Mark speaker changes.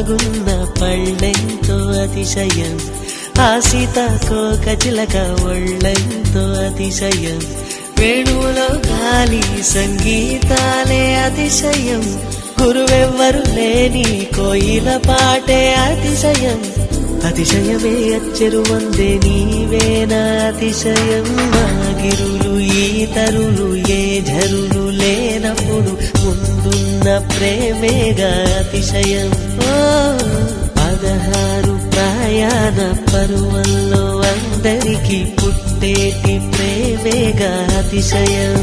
Speaker 1: కమ్మగున్న పళ్ళెంతో అతిశయం, ఆ సీతాకోకచిలక ఒళ్ళెంతో అతిశయం, వేణువులో గాలి సంగీతాలే అతిశయం, గురువెవ్వరు లేని కోయిల పాటే అతిశయం, అతిశయమే అచ్చెరు వందే నీవేనా అతిశయం, మాగిరులు ఈతరులు ఏ ఝరులు లేనప్పుడు ముందున్న ప్రేమేగా అతిశయం. 16 ప్రయాణ పరువల్లో అందరికీ పుట్టేటి ప్రేమేగా అతిశయం.